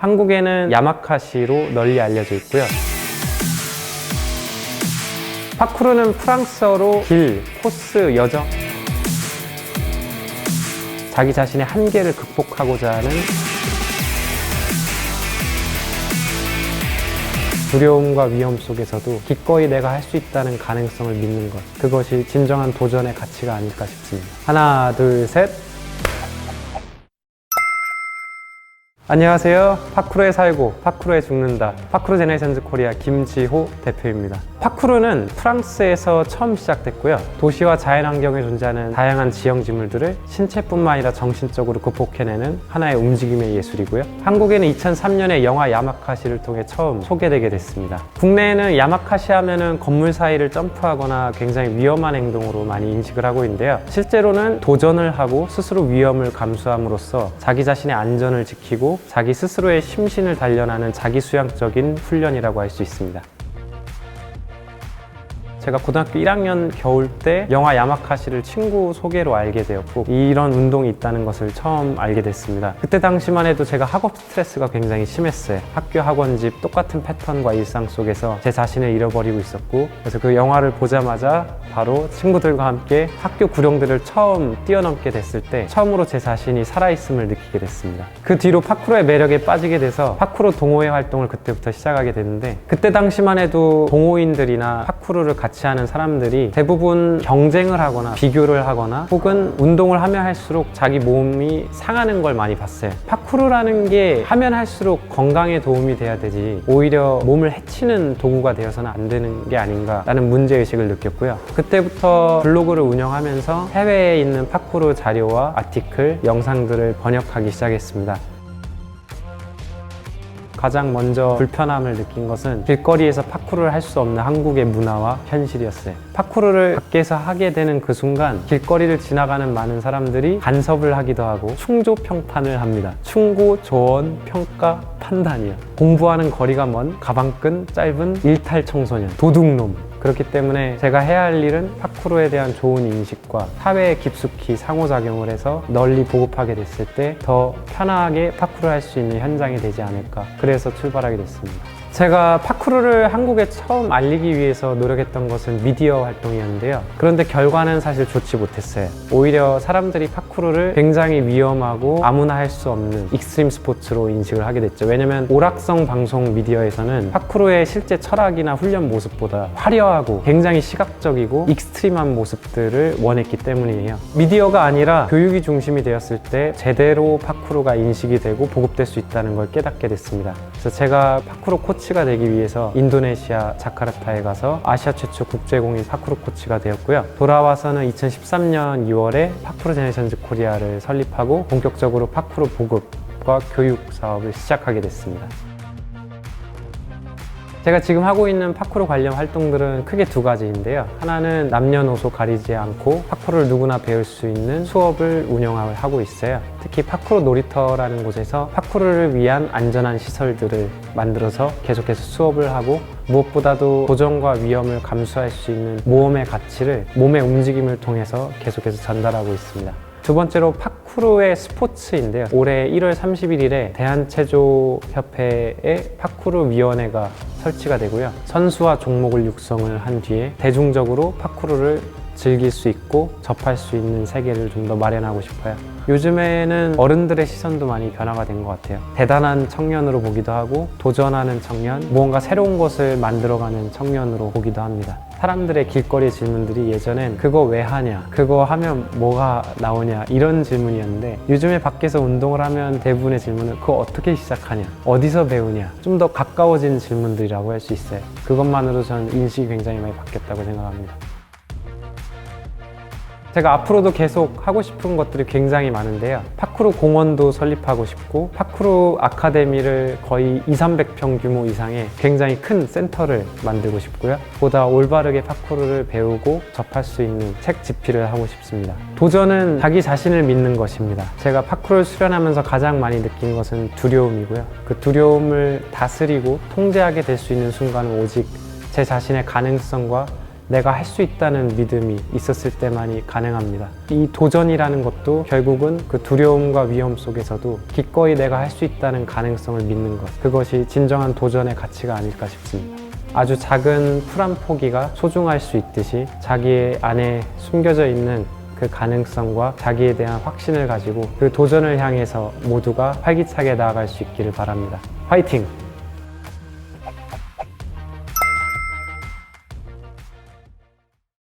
한국에는 야마카시로 널리 알려져 있고요. 파쿠르는 프랑스어로 길, 코스, 여정, 자기 자신의 한계를 극복하고자 하는 두려움과 위험 속에서도 기꺼이 내가 할 수 있다는 가능성을 믿는 것, 그것이 진정한 도전의 가치가 아닐까 싶습니다. 하나, 둘, 셋. 안녕하세요. 파쿠르에 살고 파쿠르에 죽는다, 파쿠르 제네레이션즈 코리아 김지호 대표입니다. 파쿠르는 프랑스에서 처음 시작됐고요. 도시와 자연환경에 존재하는 다양한 지형지물들을 신체뿐만 아니라 정신적으로 극복해내는 하나의 움직임의 예술이고요. 한국에는 2003년에 영화 야마카시를 통해 처음 소개되게 됐습니다. 국내에는 야마카시 하면은 건물 사이를 점프하거나 굉장히 위험한 행동으로 많이 인식을 하고 있는데요. 실제로는 도전을 하고 스스로 위험을 감수함으로써 자기 자신의 안전을 지키고 자기 스스로의 심신을 단련하는 자기수양적인 훈련이라고 할 수 있습니다. 제가 고등학교 1학년 겨울 때 영화 야마카시를 친구 소개로 알게 되었고, 이런 운동이 있다는 것을 처음 알게 됐습니다. 그때 당시만 해도 제가 학업 스트레스가 굉장히 심했어요. 학교, 학원집 똑같은 패턴과 일상 속에서 제 자신을 잃어버리고 있었고, 그래서 그 영화를 보자마자 바로 친구들과 함께 학교 구령들을 처음 뛰어넘게 됐을 때 처음으로 제 자신이 살아있음을 느끼게 됐습니다. 그 뒤로 파쿠르의 매력에 빠지게 돼서 파쿠르 동호회 활동을 그때부터 시작하게 됐는데, 그때 당시만 해도 동호인들이나 파쿠르를 같이 하는 사람들이 대부분 경쟁을 하거나 비교를 하거나 혹은 운동을 하면 할수록 자기 몸이 상하는 걸 많이 봤어요. 파쿠르라는 게 하면 할수록 건강에 도움이 돼야 되지 오히려 몸을 해치는 도구가 되어서는 안 되는 게 아닌가라는 문제의식을 느꼈고요. 그때부터 블로그를 운영하면서 해외에 있는 파쿠르 자료와 아티클, 영상들을 번역하기 시작했습니다. 가장 먼저 불편함을 느낀 것은 길거리에서 파쿠르를 할 수 없는 한국의 문화와 현실이었어요. 파쿠르를 밖에서 하게 되는 그 순간 길거리를 지나가는 많은 사람들이 간섭을 하기도 하고 충조평판을 합니다. 충고, 조언, 평가, 판단이요. 공부하는 거리가 먼 가방끈 짧은 일탈 청소년, 도둑놈. 그렇기 때문에 제가 해야 할 일은 파쿠르에 대한 좋은 인식과 사회에 깊숙이 상호작용을 해서 널리 보급하게 됐을 때 더 편하게 파쿠르를 할 수 있는 현장이 되지 않을까, 그래서 출발하게 됐습니다. 제가 파쿠르를 한국에 처음 알리기 위해서 노력했던 것은 미디어 활동이었는데요. 그런데 결과는 사실 좋지 못했어요. 오히려 사람들이 파쿠르를 굉장히 위험하고 아무나 할 수 없는 익스트림 스포츠로 인식을 하게 됐죠. 왜냐면 오락성 방송 미디어에서는 파쿠르의 실제 철학이나 훈련 모습보다 화려하고 굉장히 시각적이고 익스트림한 모습들을 원했기 때문이에요. 미디어가 아니라 교육이 중심이 되었을 때 제대로 파쿠르가 인식이 되고 보급될 수 있다는 걸 깨닫게 됐습니다. 그래서 제가 파쿠르 코치가 되기 위해서 인도네시아 자카르타에 가서 아시아 최초 국제공인 파쿠르 코치가 되었고요. 돌아와서는 2013년 2월에 파쿠르 제네레이션즈 코리아를 설립하고 본격적으로 파쿠르 보급과 교육 사업을 시작하게 됐습니다. 제가 지금 하고 있는 파쿠르 관련 활동들은 크게 두 가지인데요. 하나는 남녀노소 가리지 않고 파쿠르를 누구나 배울 수 있는 수업을 운영하고 있어요. 특히 파쿠르 놀이터라는 곳에서 파쿠르를 위한 안전한 시설들을 만들어서 계속해서 수업을 하고, 무엇보다도 도전과 위험을 감수할 수 있는 모험의 가치를 몸의 움직임을 통해서 계속해서 전달하고 있습니다. 두 번째로 파쿠르의 스포츠인데요. 올해 1월 31일에 대한체조협회의 파쿠르 위원회가 설치가 되고요. 선수와 종목을 육성을 한 뒤에 대중적으로 파쿠르를 즐길 수 있고 접할 수 있는 세계를 좀 더 마련하고 싶어요. 요즘에는 어른들의 시선도 많이 변화가 된 것 같아요. 대단한 청년으로 보기도 하고, 도전하는 청년, 무언가 새로운 것을 만들어가는 청년으로 보기도 합니다. 사람들의 길거리 질문들이 예전엔 그거 왜 하냐, 그거 하면 뭐가 나오냐, 이런 질문이었는데, 요즘에 밖에서 운동을 하면 대부분의 질문은 그거 어떻게 시작하냐, 어디서 배우냐, 좀 더 가까워진 질문들이라고 할 수 있어요. 그것만으로 저는 인식이 굉장히 많이 바뀌었다고 생각합니다. 제가 앞으로도 계속 하고 싶은 것들이 굉장히 많은데요. 파쿠르 공원도 설립하고 싶고, 파쿠르 아카데미를 거의 200~300평 규모 이상의 굉장히 큰 센터를 만들고 싶고요. 보다 올바르게 파쿠르를 배우고 접할 수 있는 책 집필을 하고 싶습니다. 도전은 자기 자신을 믿는 것입니다. 제가 파쿠르를 수련하면서 가장 많이 느낀 것은 두려움이고요. 그 두려움을 다스리고 통제하게 될 수 있는 순간은 오직 제 자신의 가능성과 내가 할 수 있다는 믿음이 있었을 때만이 가능합니다. 이 도전이라는 것도 결국은 그 두려움과 위험 속에서도 기꺼이 내가 할 수 있다는 가능성을 믿는 것, 그것이 진정한 도전의 가치가 아닐까 싶습니다. 아주 작은 풀 한 포기가 소중할 수 있듯이 자기 안에 숨겨져 있는 그 가능성과 자기에 대한 확신을 가지고 그 도전을 향해서 모두가 활기차게 나아갈 수 있기를 바랍니다. 화이팅!